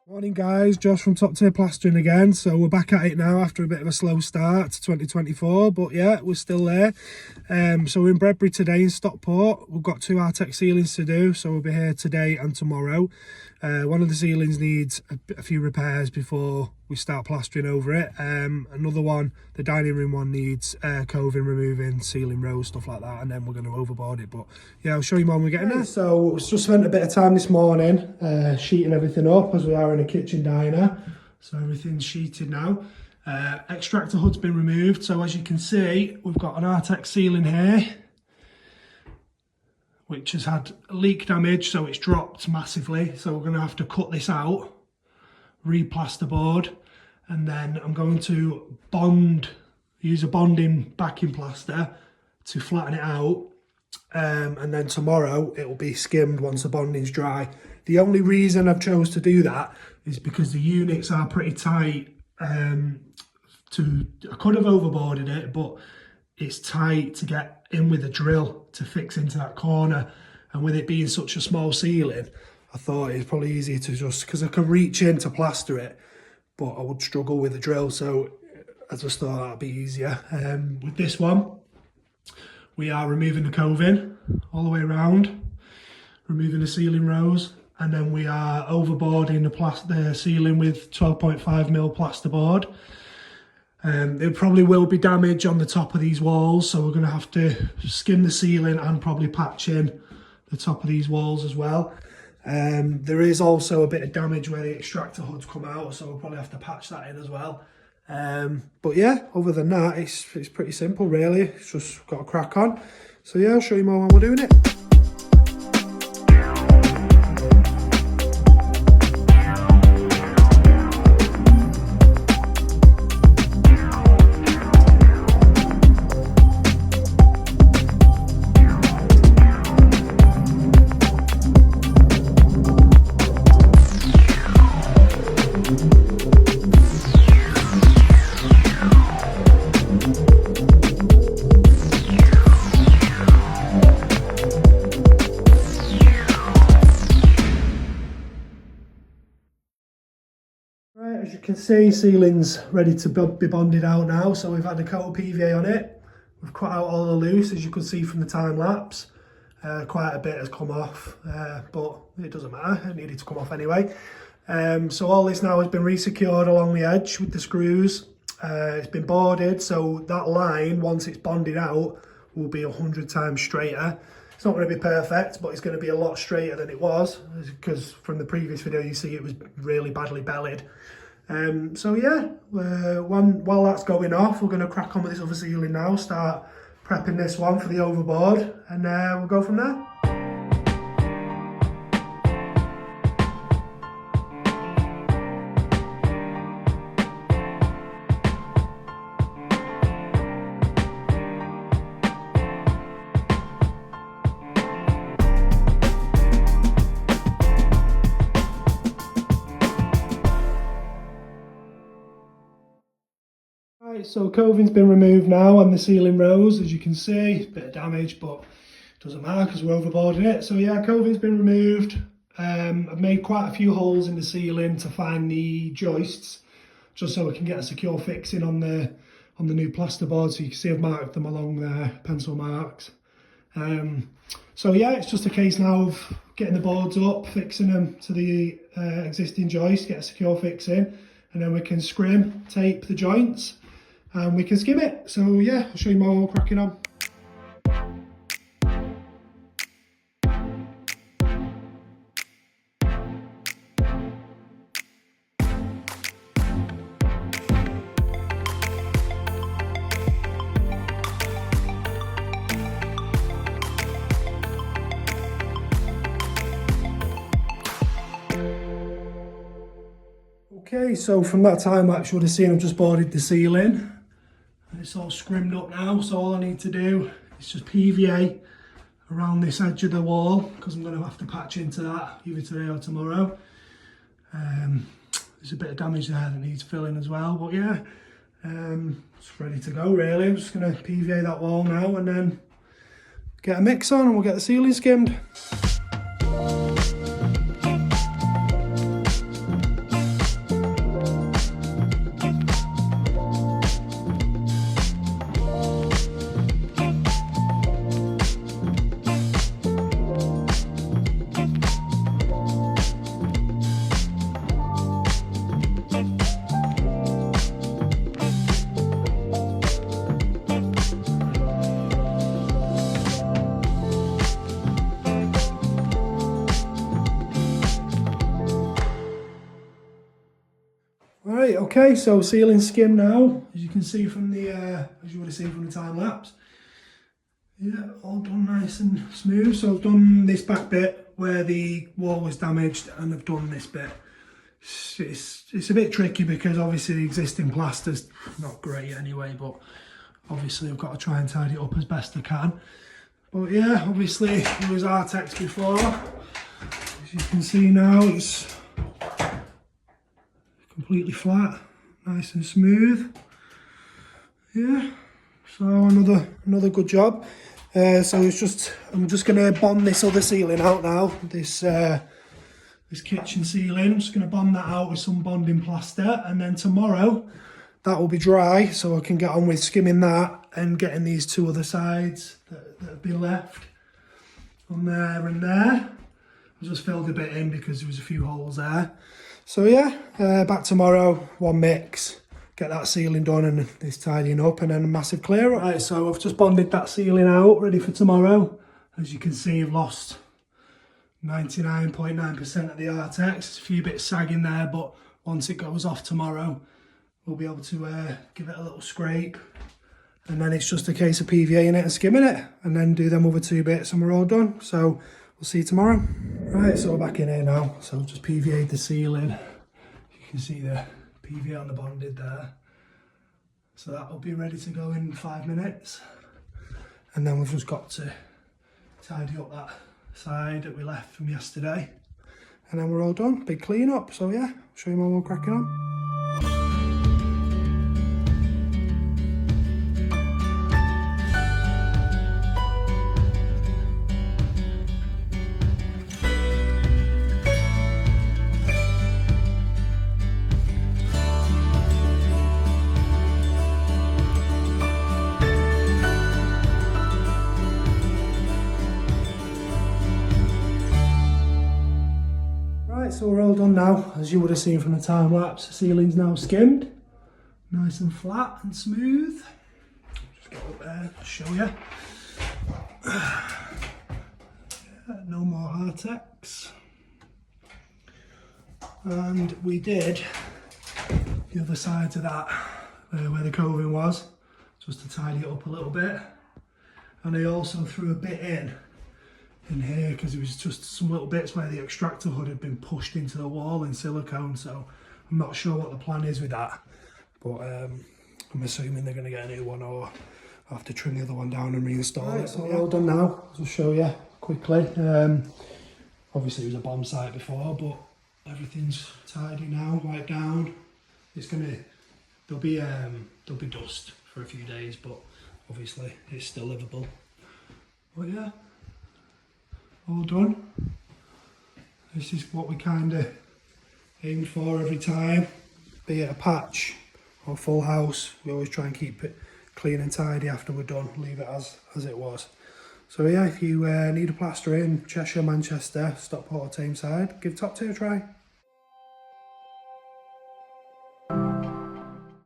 Morning guys, Josh from Top Tier Plastering again. So we're back at it now after a bit of a slow start to 2024, but yeah, we're still there. So we're in Bredbury today in Stockport. We've got 2 Artex ceilings to do, so we'll be here today and tomorrow. One of the ceilings needs a few repairs before we start plastering over it. Another one, the dining room one, needs coving, removing, ceiling rows, stuff like that, and then we're going to overboard it. But yeah, I'll show you more when we get in there. So we just spent a bit of time this morning sheeting everything up, as we are in a kitchen diner. So everything's sheeted now. Extractor hood's been removed, so as you can see, we've got an Artex ceiling here, which has had leak damage, so it's dropped massively. So we're going to have to cut this out, re-plasterboard, and then I'm going to use a bonding backing plaster to flatten it out. And then tomorrow it will be skimmed once the bonding's dry. The only reason I've chose to do that is because the units are pretty tight. I could have overboarded it, but it's tight to get in with a drill to fix into that corner, and with it being such a small ceiling, I thought it's probably easier to just, because I can reach in to plaster it, but I would struggle with the drill, so I just thought that'd be easier. With this one, we are removing the coving all the way around, removing the ceiling rows, and then we are overboarding the ceiling with 12.5mm plasterboard. There probably will be damage on the top of these walls, so we're going to have to skim the ceiling and probably patch in the top of these walls as well. There is also a bit of damage where the extractor hoods come out, so we'll probably have to patch that in as well. But yeah, other than that, it's pretty simple really. It's just got to crack on. So yeah, I'll show you more when we're doing it. Right, as you can see, ceiling's ready to be bonded out now. So we've had a coat of PVA on it. We've cut out all the loose, as you can see from the time lapse. Quite a bit has come off, but it doesn't matter, it needed to come off anyway. So all this now has been re-secured along the edge with the screws. It's been boarded, so that line, once it's bonded out, will be 100 times straighter. It's not going to be perfect, but it's going to be a lot straighter than it was, because from the previous video you see it was really badly bellied. So yeah, while that's going off, we're going to crack on with this other ceiling now, start prepping this one for the overboard, and we'll go from there. Right, so coving's been removed now on the ceiling rows, as you can see. A bit of damage, but it doesn't matter because we're overboarding it. So yeah, coving's been removed. I've made quite a few holes in the ceiling to find the joists, just so we can get a secure fixing on the new plasterboard. So you can see I've marked them along there, pencil marks. So yeah, it's just a case now of getting the boards up, fixing them to the existing joist, get a secure fixing, and then we can scrim, tape the joints, and we can skim it. So yeah, I'll show you more cracking on. Okay, so from that time lapse you would have seen I've just boarded the ceiling. And it's all scrimmed up now, so all I need to do is just PVA around this edge of the wall, because I'm going to have to patch into that either today or tomorrow. There's a bit of damage there that needs filling as well, but yeah, it's ready to go really. I'm just going to PVA that wall now and then get a mix on and we'll get the ceiling skimmed. Right, okay, so ceiling skim now, as you can see from the, as you would have seen from the time lapse. Yeah, all done nice and smooth. So I've done this back bit where the wall was damaged, and I've done this bit. It's a bit tricky because obviously the existing plaster's not great anyway, but obviously I've got to try and tidy it up as best I can. But yeah, obviously it was Artex before. As you can see now, it's completely flat, nice and smooth. Yeah, so another good job. So I'm just gonna bond this other ceiling out now. This kitchen ceiling, I'm just gonna bond that out with some bonding plaster, and then tomorrow that will be dry, so I can get on with skimming that and getting these two other sides that have been left on there and there. I just filled a bit in because there was a few holes there. So yeah, back tomorrow, one mix, get that ceiling done and this tidying up, and then a massive clear up. Right, so I've just bonded that ceiling out, ready for tomorrow. As you can see, I've lost 99.9% of the Artex. There's a few bits sagging there, but once it goes off tomorrow, we'll be able to give it a little scrape. And then it's just a case of PVAing it and skimming it, and then do them other two bits and we're all done. So we'll see you tomorrow. Right, so we're back in here now. So I've just PVA'd the ceiling. You can see the PVA on the bonded there. So that will be ready to go in 5 minutes. And then we've just got to tidy up that side that we left from yesterday. And then we're all done, big clean up. So yeah, I'll show you more cracking on. So we're all done now, as you would have seen from the time lapse. The ceiling's now skimmed, nice and flat and smooth. Just get up there to show you. Yeah, no more Artex. And we did the other side to that, where the coving was, just to tidy it up a little bit. And I also threw a bit in here because it was just some little bits where the extractor hood had been pushed into the wall in silicone, so I'm not sure what the plan is with that, but I'm assuming they're going to get a new one, or I'll have to trim the other one down and reinstall it. So we're all done now. I'll show you quickly. Obviously it was a bomb site before, but everything's tidy now, right down. There'll be dust for a few days, but obviously it's still livable. But yeah, all done. This is what we kind of aim for every time, be it a patch or full house. We always try and keep it clean and tidy after we're done, leave it as it was. So yeah, if you need a plasterer in Cheshire, Manchester, Stockport or Tameside, give Top Tier a try.